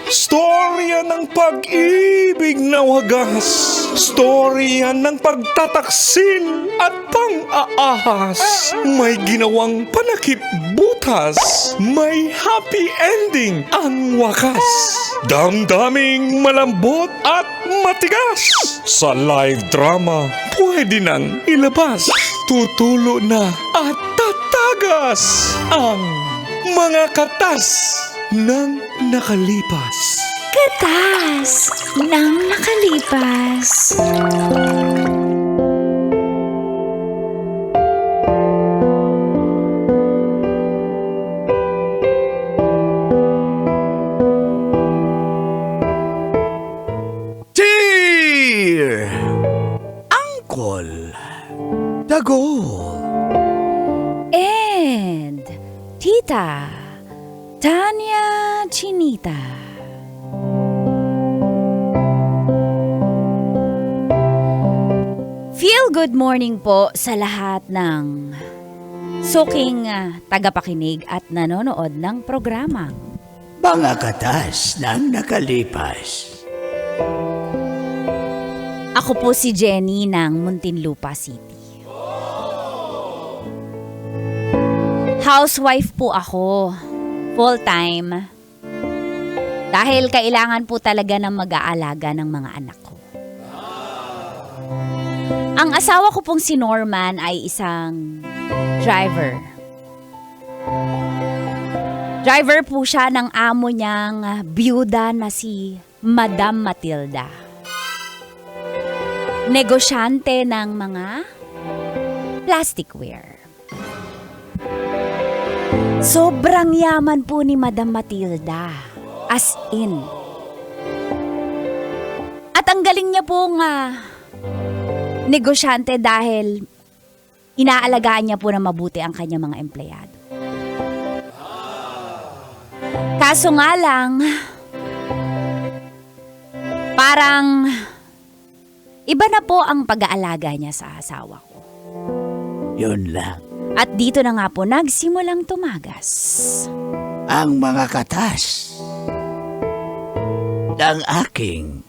Storya ng pag-ibig na wagas. Storya ng pagtataksil at pang-aahas. May ginawang panakip butas. May happy ending ang wakas. Damdaming malambot at matigas. Sa live drama, pwede nang ilabas. Tutulo na at tatagas ang mga katas ng nakalipas. Katas ng nakalipas. Dear Uncle Dagol And Tita Tanya Chinita. Feel good morning po sa lahat ng suking tagapakinig at nanonood ng programang mga katas ng nakalipas. Ako po si Jenny ng Muntinlupa City. Housewife po ako, full-time. Dahil kailangan po talaga ng mag-aalaga ng mga anak ko. Ang asawa ko pong si Norman ay isang driver. Driver po siya ng amo niyang byuda na si Madam Matilda. Negosyante ng mga plasticware. Sobrang yaman po ni Madam Matilda. As in. At ang galing niya pong negosyante dahil inaalagaan niya po na mabuti ang kanyang mga empleyado. Kaso nga lang, parang iba na po ang pag-aalaga niya sa asawa ko. Yun lang. At dito na nga po nagsimulang tumagas. Ang mga katas ng aking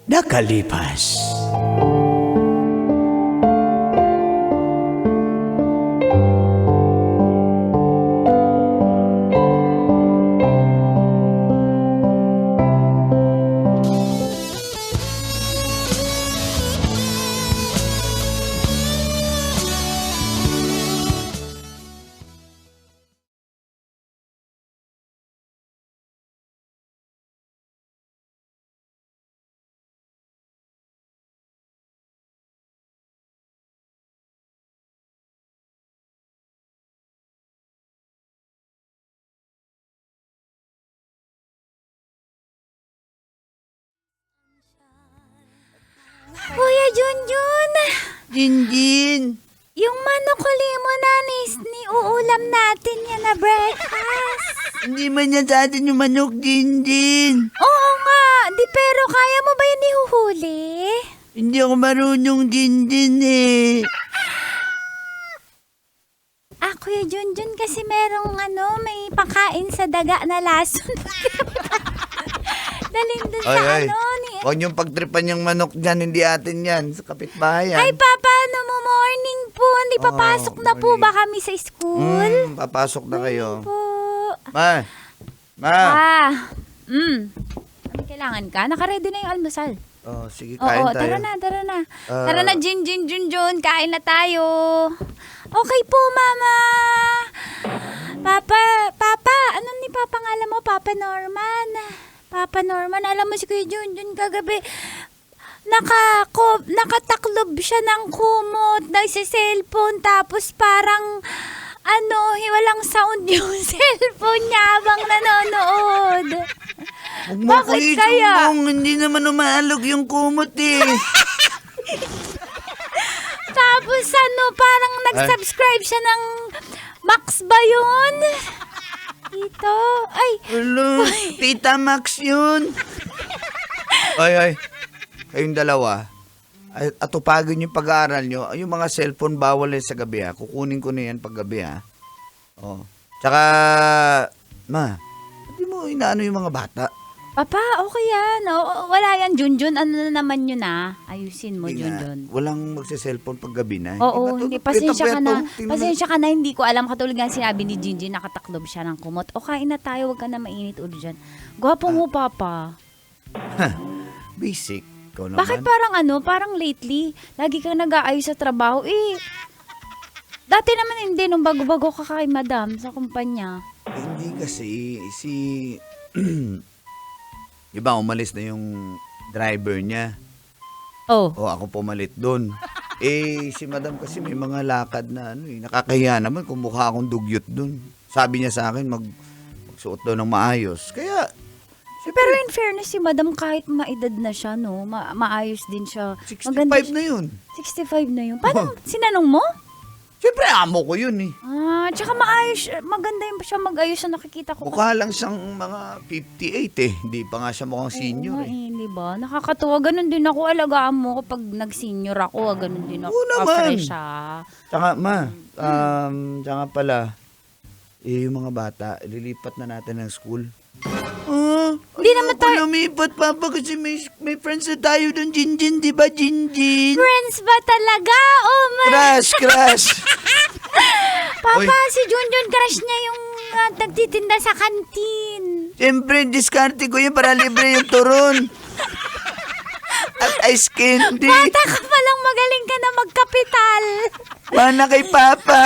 nakalipas. Kuya Junjun, Jinjin, yung manok limonanis ni uulam natin yan na breakfast. hindi man yan sa atin yung manok, Jinjin. Oo nga, pero kaya mo ba yun ihuhuli? Hindi ako marunong, Jinjin eh. Kuya Junjun kasi merong may pakain sa daga na lason. Daling dun sa ni... Huwag niyong pagtripan yung manok dyan, hindi atin yan. Sa kapitbahay yan. Ay, Papa, morning po. Hindi papasok na po ba kami sa school? Papasok na kayo. Po. Ma! Ano kailangan ka? Nakaready na yung almusal. Oh, sige, kain tayo. Tara na. Tara na, Jun. Kain na tayo. Okay po, Mama. Papa, ano ni Papa ngalan mo? Papa Norman, alam mo si Kuya Junjun kagabi, nakataklob siya ng kumot, nagsiselfone, tapos parang, walang sound yung cellphone niya habang nanonood. Bakit kaya? Hindi naman umaalog yung kumot eh. Tapos parang nag-subscribe siya ng Max ba yun? Ito. Ay. Hello, Tita Max yun. Ay. Kayong dalawa, atupagin yung pag-aaral nyo. Yung mga cellphone bawal sa gabi ha. Kukunin ko na yan pag gabi ha. Oh. Tsaka, ma, mo inaano yung mga bata? Papa, okay yan. Wala yan, Junjun. Ano na naman yun Ayusin mo, Hindi nga, Junjun. walang magse-cellphone pag gabi na. Oo, hindi. Pasensya ka na. Tingnan mo Pasensya ka na, hindi ko alam. Katulad nga sinabi ni Jinjin, nakataklob siya ng kumot. O, kain na tayo, wag ka na mainit ulo dyan. Gwapo mo, Papa. Basic. Ikaw naman. Bakit parang lately, lagi kang nag-aayos sa trabaho? Dati naman hindi, nung bago-bago ka kay Madam sa kumpanya. Hindi kasi, iba, umalis na yung driver niya. Oh. O ako pumalit doon. Si madam kasi may mga lakad na nakakahiya naman kung mukha akong dugyot doon. Sabi niya sa akin magsuot daw ng maayos. Kaya, Pero in fairness, si Madam kahit maedad na siya, no? Maayos din siya. 65 na yun. 65 na yun. Paano? Sinanong mo? Siyempre, amo ko yun eh. Tsaka maayos. Maganda yung siya mag-ayos na nakikita ko. Mukha lang siyang mga 58 eh. Hindi pa nga siya mukhang senior eh. Di ba? Nakakatuwa. Ganun din ako. Alagaan mo kapag nag-senior ako. Ganun din ako. Oo naman. Fresh Tsaka tsaka pala, yung mga bata, ililipat na natin ng school. Hindi naman tayo. Lumipat, Papa, kasi may friends na tayo doon, Jinjin, di ba, Jinjin? Friends ba talaga? Oh my. Crush! Papa, Oy. si Junjun crush niya yung nagtitinda sa kantin. Siyempre, diskarte ko yun para libre yung turon. At ice candy. Bata ka palang magaling ka na magkapital. Mana kay Papa.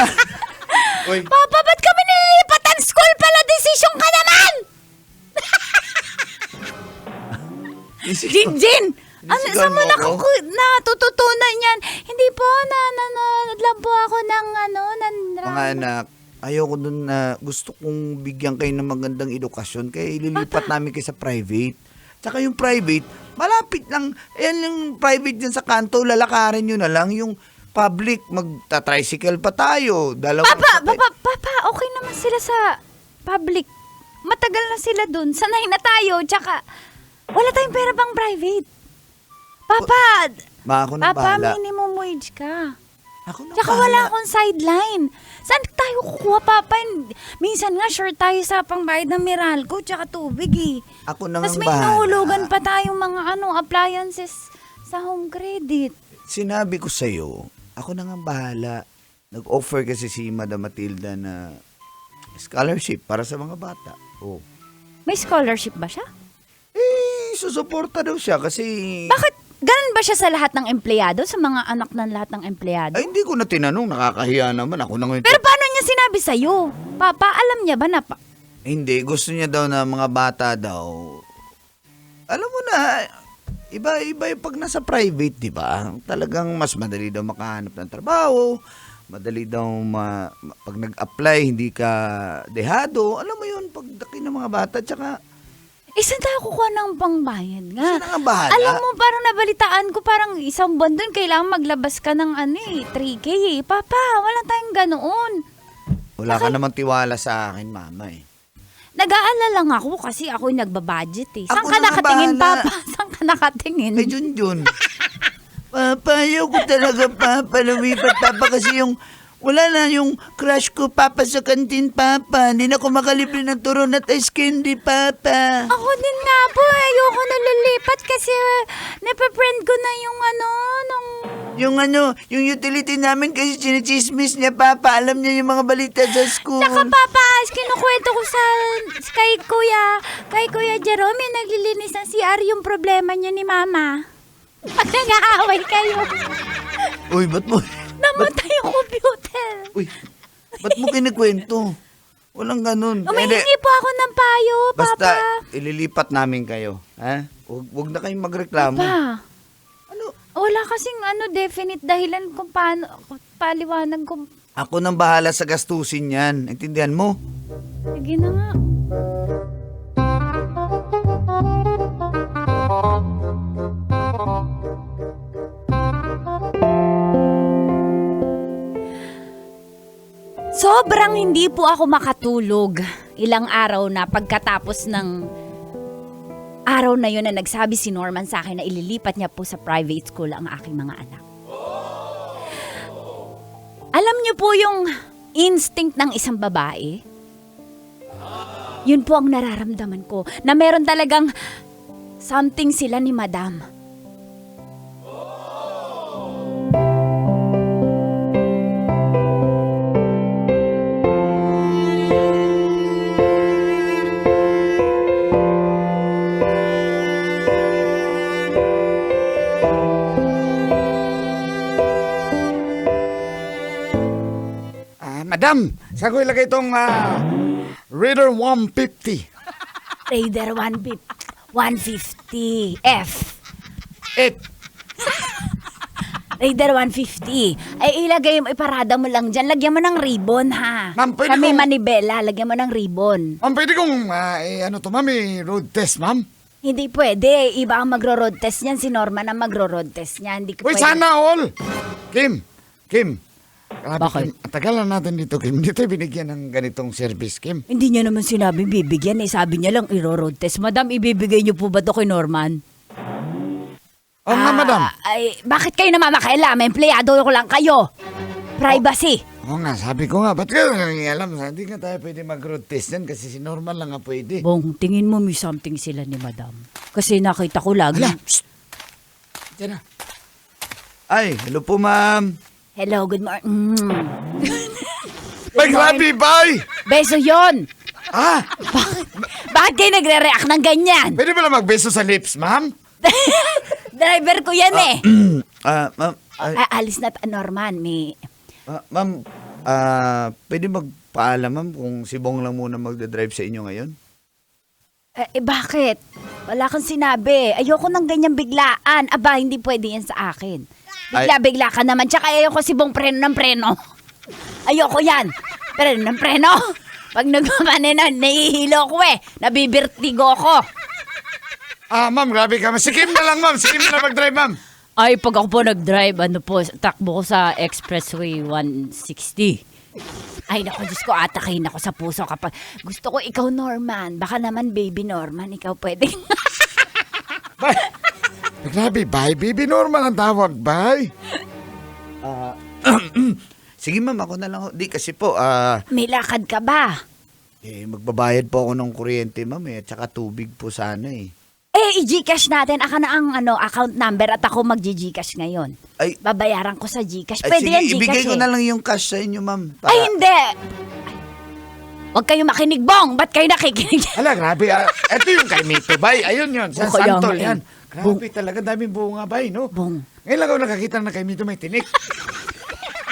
Uy, Papa, ba't kami nililipatan school pala? Desisyon ka naman! Jinjin! Ano, Isigaw saan mo mo ako? natututunan yan? Hindi po, lang po ako ng mga anak, ayoko dun na gusto kong bigyan kayo ng magandang edukasyon kaya ililipat namin kayo sa private. Tsaka yung private, malapit lang. Ayan yung private dyan sa kanto, lalakarin nyo na lang. Yung public, magta-tricycle pa tayo. Papa, okay naman sila sa public. Matagal na sila dun. Sanay na tayo. Tsaka, wala tayong pera pang private. Papa, Ako na bahala. minimum wage ka. Ako na Tsaka bahala. wala akong sideline. Saan tayo kukuha, Papa? Minsan nga, short tayo sa pangbayad ng Meralco tsaka tubig eh. Ako na Tapos nga may bahala. nahulugan pa tayong mga appliances sa home credit. Sinabi ko sa'yo, ako na nga bahala. Nag-offer kasi si Madam Matilda na scholarship para sa mga bata. Oh. May scholarship ba siya? Susuporta daw siya kasi... Bakit? Ganun ba siya sa lahat ng empleyado? Sa mga anak ng lahat ng empleyado? Ay, hindi ko na tinanong. Nakakahiya naman. Ako na ngayon. Pero paano niya sinabi sa'yo? Papa, alam niya ba na Hindi. Gusto niya daw na mga bata daw. Alam mo na, iba yung pag nasa private, di ba? Talagang mas madali daw makahanap ng trabaho. Madali daw pag nag-apply, hindi ka dehado. Alam mo yun, pagdaki ng mga bata, tsaka... saan tayo kukuha ng pangbayad nga? Siya na nga bahala. Alam mo, parang nabalitaan ko, parang isang buwan doon, kailangan maglabas ka ng 3K eh. Papa, wala tayong ganoon. Wala ka namang tiwala sa akin, Mama eh. Nag-aalala lang ako kasi ako'y nagbabudget eh. Saan Ako ka na nga nakatingin, bahala. Papa? Saan ka nakatingin? Kay Junjun. Papa, ayoko talaga, Papa. Lumipat, Papa, kasi wala na yung crush ko, Papa, sa kantin, Papa. Hindi na ako makalibre ng turon at ice candy, Papa. Ako din nga po, ayoko na lilipat kasi napaprend ko na yung Yung utility namin kasi chinichismis niya, Papa. Alam niya yung mga balita sa school. Saka Papa, kinukwento ko kay Kuya Jerome, yung naglilinis ng CR, yung problema niya ni Mama. Pag nag-aaway kayo, Uy, ba't mo? namatay yung computer. Uy, ba't mo kinikwento? Walang ganun. Umihingi po ako ng payo, Basta, Papa. ililipat namin kayo. Ha? Huwag na kayong magreklamo. Pa, Ano? wala kasing definite dahilan kung paano, paliwanag kung, Ako nang bahala sa gastusin yan. Intindihan mo? sige na nga. Sobrang hindi po ako makatulog. Ilang araw na pagkatapos ng araw na yun na nagsabi si Norman sa akin na ililipat niya po sa private school ang aking mga anak. Alam niyo po yung instinct ng isang babae? Yun po ang nararamdaman ko, na meron talagang something sila ni Madam. Madam, saan ko ilagay itong Raider 150? Raider 150 F. Raider 150. Ay, ilagay mo, iparada mo lang dyan. Lagyan mo ng ribbon, ha? Ma'am, pwede Sa may kong- manibela, lagyan mo ng ribbon. Ma'am, pwede kong, road test, ma'am? Hindi pwede. Iba ang magro-road test niyan. Si Norman ang magro-road test niyan. Hindi ko Uy, pwede. sana all! Kim. Grabe, Bakit? Kim. Ang tagal na natin dito, Kim. Hindi tayo binigyan ng ganitong service, Kim. Hindi niya naman sinabi bibigyan. Sabi niya lang iro-road test. Madam, ibibigay niyo po ba to kay Norman? Oo nga, madam. Ay, bakit kayo namamakailam? Empleyado ko lang kayo. Privacy. Oo nga, sabi ko nga, ba't kayo nangingialam? Hindi nga tayo pwede mag-road test yan kasi si Norman lang nga pwede. Bong, tingin mo may something sila ni Madam. Kasi nakita ko lagi. Hala! Psst! Diyan na. Ay, hello po, ma'am. Hello, good morning. Ay, grabe, bye! Beso yon. Ah, Bakit kayo nagre-react ng ganyan? pwede ba lang magbeso sa lips, ma'am? Driver ko yan eh. Ma'am, Alis na Norman. ma'am, pwede magpaalam, ma'am, kung si Bong lang muna magdadrive sa inyo ngayon? Bakit? Wala kang sinabi. Ayoko ng ganyang biglaan. Aba, hindi pwede yan sa akin. Bigla-bigla ka naman. Tsaka ayoko si Bong preno ng preno. Ayoko yan. Preno ng preno. Pag nagmamanin na, nahihilo ko eh. Nabibirtigo ko. Ma'am, grabe ka. Si Kim na lang, ma'am. Si Kim na mag-drive, ma'am. Ay, pag ako po nag-drive, takbo ko sa Expressway 160. Ay, naku, Diyos ko, atakayin ako sa puso kapag gusto ko ikaw, Norman. Baka naman, baby Norman, ikaw pwede. Bye. Grabe, bye. Baby Norman ang tawag, bye. Sige, ma'am. Ako na lang. Di, kasi po, May lakad ka ba? magbabayad po ako ng kuryente, ma'am, at saka tubig po sana, eh. I-Gcash natin. Aka na ang account number at ako mag-Gcash ngayon. Ay, Babayaran ko sa Gcash. ay, Pwede sige, yan, Gcash ibigay ko eh. na lang yung cash sa inyo, ma'am. Ay, hindi! Ay, huwag kayo makinig, Bong! Ba't kayo nakikinig? Hala, grabe. Ito yung kay Mito, bay. Ayun yun. Sa O, kaya Santol nga, yan. eh. Grabe talaga. Daming bunga, bay, no? Bong. Ngayon lang ako nakakita na kay Mito may tinik.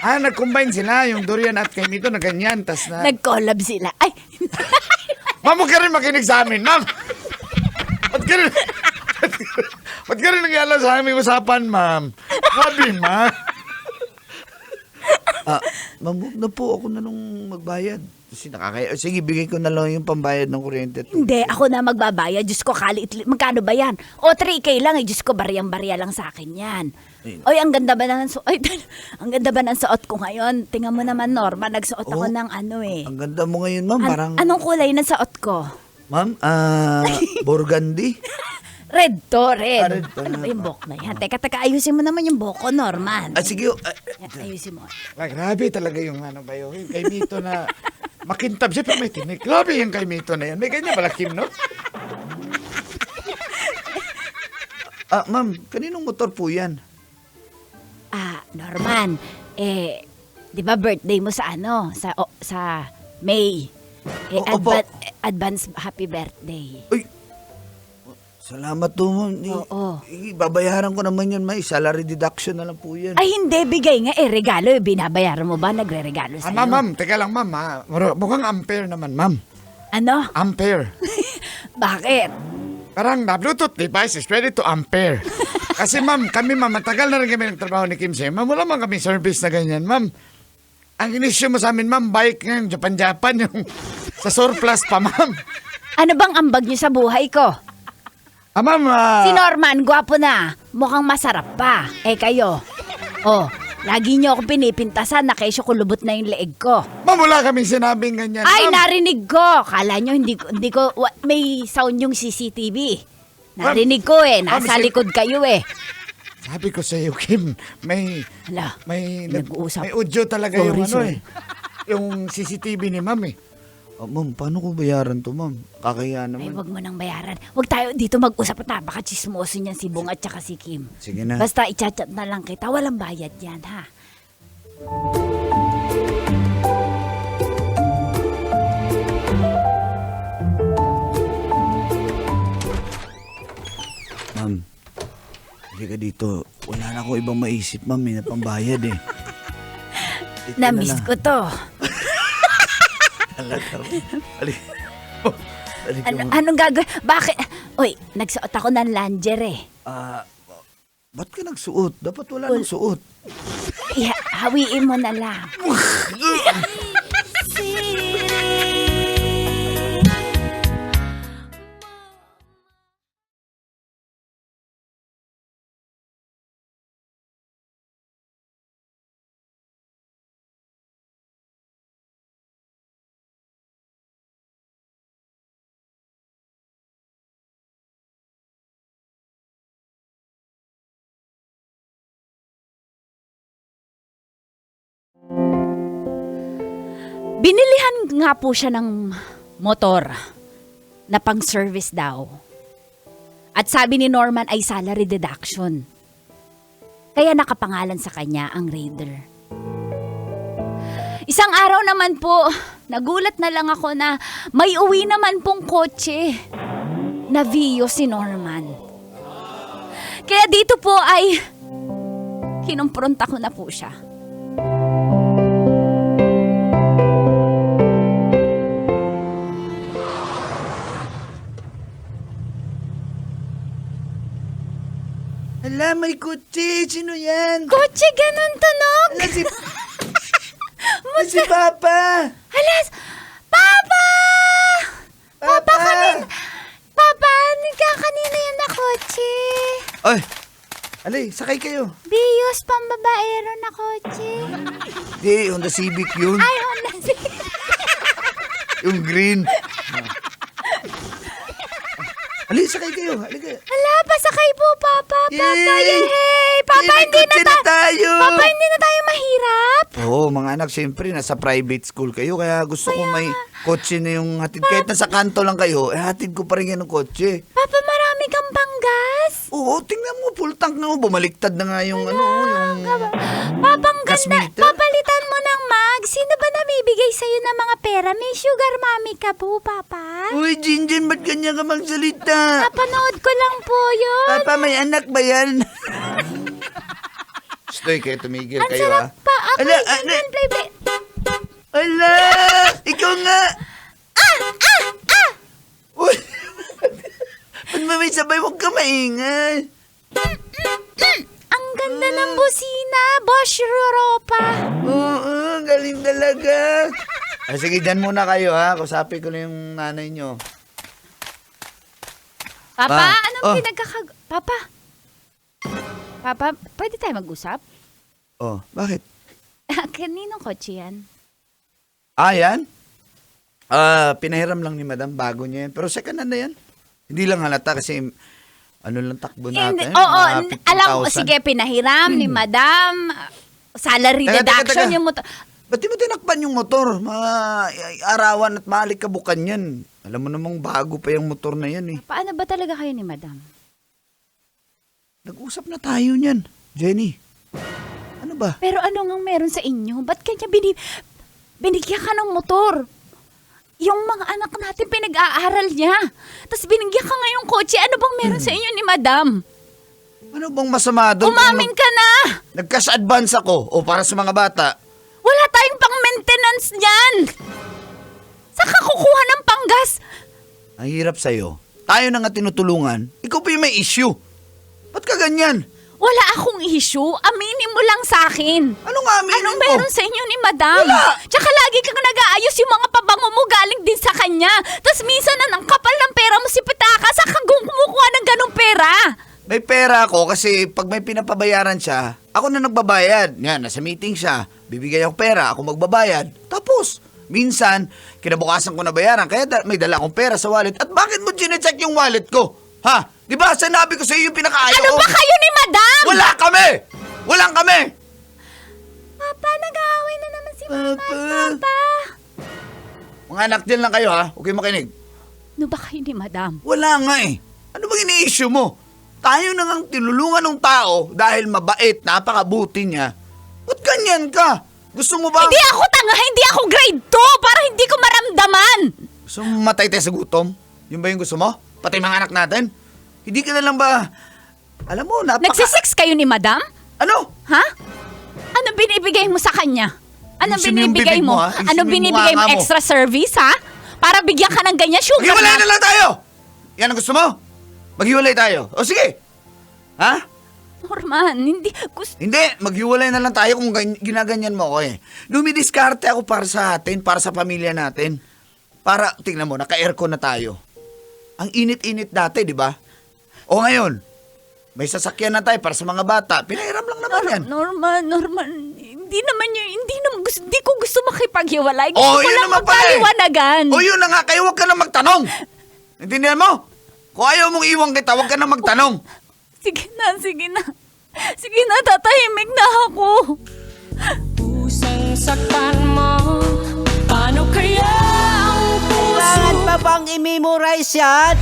Nag-combine sila. Yung durian at kay Mito na ganyan. Tas na... Nag-collab sila. Ay! Ma'am, huwag ka rin makinig sa amin, ma'am. Ba't ka rin nangyala sa aming usapan, ma'am? Grabe, ma'am. Ma'am, huwag na po. Ako na nung magbayad. Kasi sige, bigay ko na lang yung pambayad ng kuryente. Hindi, ako na magbabayad. Diyos ko, magkano ba yan? O, 3K lang eh. Diyos ko, bariyang-bariya lang sa akin yan. Oy, ang ganda ba ng ang ganda ba ng suot ko ngayon? Tingnan mo naman, Norma, nagsuot ako ng ano eh. Ang ganda mo ngayon, ma'am. Parang... Anong kulay ng suot ko? Ma'am, burgundy. Red to, red. Red to Ano na. ba yung buhok na yan? Teka, ayusin mo naman yung buhok ko, Norman. Sige. Yan, ayusin mo. Grabe talaga yung ano ba yun. Yung kay Mito na makintab siya pero may tinik. Grabe yung kay Mito na yan. May ganyan pala, Kim, no? Ma'am, kaninong motor po yan? Norman, di ba birthday mo sa ano? Sa May. Opo. Advance happy birthday. Uy, salamat to, ma'am. Oo. Babayaran ko naman yun, may salary deduction na lang po yan. Ay, hindi. Bigay nga. Regalo. Binabayaran mo ba? Nagre-regalo sa'yo. Ma'am, teka lang, ma'am. Mukhang ampere naman, ma'am. Ano? Ampere. Bakit? Parang na Bluetooth device is ready to ampere. Kasi ma'am, matagal na rin kami nagtrabaho ni Kim Sey. Ma'am, wala man kami service na ganyan, ma'am. Ang inisyo mo sa amin, ma'am, bike ngayon, Japan, yung sa surplus pa, ma'am. Ano bang ambag niyo sa buhay ko? Ma'am, Si Norman, gwapo na. Mukhang masarap pa. Kayo. Lagi niyo ako pinipintasan na kesyo kulubot na yung leeg ko. ma'am, wala kaming sinabing ganyan, Ay, ma'am. narinig ko. Kala nyo, hindi ko, may sound yung CCTV. Narinig ko Ma'am, nasa likod kayo Sabi ko sa iyo, Kim, may Hala, may nag-uusap. may audio talaga Sorry, yung ano sorry. Yung CCTV ni ma'am eh. Ma'am, paano ko bayaran to, ma'am? Kakaya Ay, naman. wag mo nang bayaran. Wag tayo dito mag-usap at napaka-chismoso niyan si Bong at saka si Kim. Sige na. Basta i-chat na lang kita. Walang bayad yan, ha? Ma'am, hindi ka dito. Wala na akong ibang maisip, ma'am. May napambayad eh. Dito na Na-miss lang. ko to. Talaga. Alik. Alik ka, ma'am. Anong gagawin? Bakit? Uy, nagsuot ako ng lingerie. Ba't ka nagsuot? Dapat wala nang suot. Hawiin mo na lang. Binilihan nga po siya ng motor na pang-service daw. At sabi ni Norman ay salary deduction. Kaya nakapangalan sa kanya ang Raider. Isang araw naman po, nagulat na lang ako na may uwi naman pong kotse na Vios si Norman. Kaya dito po ay kinumpronta ko na po siya. Hala, may kutsi. Sino yan? Kotse, ganun tunog! Hala, si Papa. Alas! Papa! Papa! Papa, kanina yan na kotse. Ay, alay, sakay kayo. Bios, pambabaero na kotse. Di, Honda Civic yun. Ay, Honda Civic. Yung green. Alay, sakay kayo. Halika. Hala, pasakay po, Papa. Papa, Yay! yay! Papa, Yay, hindi kotse na tayo. Papa, hindi na tayo mahirap. Oo, mga anak, siyempre, nasa private school kayo. Kaya gusto ko may kotse na yung hatid. Kahit nasa kanto lang kayo, hatid ko pa rin yan ng kotse. Papa, marami kang panggas. Oo, tingnan mo, full tank na mo. Bumaliktad na nga yung yung... Papa, ang Gas ganda. meter? Papalitan mo ng mag. Sino ba namibigay sa'yo ng mga pera? May sugar mommy ka po, Papa. Uy, Jinjin, ba't ganyan ka magsalita? Napanood ko lang po yun. Papa, may anak ba yan? Stoy, kayo tumigil Ang kayo, sarap ah. pa. Ala, Play. Ala! Ikaw nga! Uy! Ba't ba may sabay? Huwag ka maingay. Ang ganda ng busina. Bosch Europa. Oo, galing talaga. Ay, sige, dyan muna kayo, ha? Kusapin ko na yung nanay nyo. Papa, Ah, anong Papa? Papa, pwede tayo mag-usap? Oh, bakit? Kaninong kotse yan? Yan? Pinahiram lang ni madam, bago niya yan. Pero second hand na yan. Hindi lang halata kasi ano lang takbo natin. Oo, mga alam ko, 50,000. sige, pinahiram ni Madam. Salary Teka, deduction teka. yung motor. Ba't di mo tinakpan yung motor? Mga arawan at malikabukan yan. Alam mo namang bago pa yung motor na yan eh. Paano ba talaga kayo ni Madam? Nag-usap na tayo niyan, Jenny. Ano ba? Pero ano nga meron sa inyo? Ba't kanya binigyan ka ng motor? Yung mga anak natin pinag-aaral niya. Tapos binigyan ka ngayong kotse. Ano bang meron sa inyo ni Madam? Ano bang masama doon? Umamin ka na! Nag-cash advance ako o para sa mga bata. Wala tayong pang-maintenance niyan! Saan ka kukuha ng panggas? Ang hirap sa'yo. Tayo na nga tinutulungan. Ikaw pa yung may issue. Ba't ka ganyan? Wala akong issue. Aminin mo lang sa akin. Anong aminin Anong mo? meron sa inyo ni Madam? Wala! Tsaka lagi kang nag-aayos yung mga pabango mo galing din sa kanya. Tapos minsan na ng kapal ng pera mo si Pitaka, saan kang kumukuha ng ganong pera? May pera ako kasi pag may pinapabayaran siya, ako na nagbabayad. Yan, nasa meeting siya. Bibigay ako pera, ako magbabayad. Tapos, minsan, kinabukasan ko na bayaran, kaya may dala akong pera sa wallet. At bakit mo chinecheck yung wallet ko? Ha? Di ba, sinabi ko sa iyo yung pinakaayaw Ano ko? ba kayo ni Madam? Wala kami! Walang kami! Papa, nag-aaway na naman si Mama. Papa. Papa. Mga anak dyan lang kayo ha. Okay makinig. Ano ba kayo ni madam? Wala nga eh. Ano bang ini-issue mo? Tayo na ngang tinulungan ng tao dahil mabait, napakabuti niya. Ba't ganyan ka? Gusto mo ba? Hindi ako tanga, hindi ako grade 2 para hindi ko maramdaman. Gusto mo matay tayo sa gutom? Yun ba yung gusto mo? Pati mga anak natin? Hindi ka na lang ba... Alam mo, Nagsisex kayo ni madam? Ano? Ha? Ano binibigay mo sa kanya? Ano Ayusin mo yung binibigay bibig mo? mo, ha? Ayusin Ano mo yung binibigay mo? mukha mo. Extra service, ha? Para bigyan ka ng ganyan sugar Maghiwalay na lang tayo! Yan ang gusto mo? Maghiwalay tayo. O sige! Ha? Norman, hindi. Hindi, maghiwalay na lang tayo kung ginaganyan mo ako eh. Dumidiskarte ako para sa atin, para sa pamilya natin. Para, tingnan mo, naka-aircon na tayo. Ang init-init dati, di ba? O ngayon, may sasakyan na tayo para sa mga bata. Pinahiram lang naman yan. Norman, hindi ko gusto makipaghiwalay. Gusto Oh, ko yun lang naman pala eh. magpaliwanagan. O yun na nga, kayo huwag ka na magtanong. Intindihan mo? Kung ayaw mong iwan kita, huwag ka na magtanong. Sige na. Sige na, tatahimik na ako. Pusang saktan mo, paano kaya ang puso? Kailangan pa bang i-memorize yan?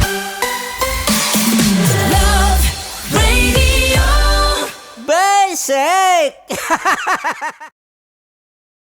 Love Radio. Basic!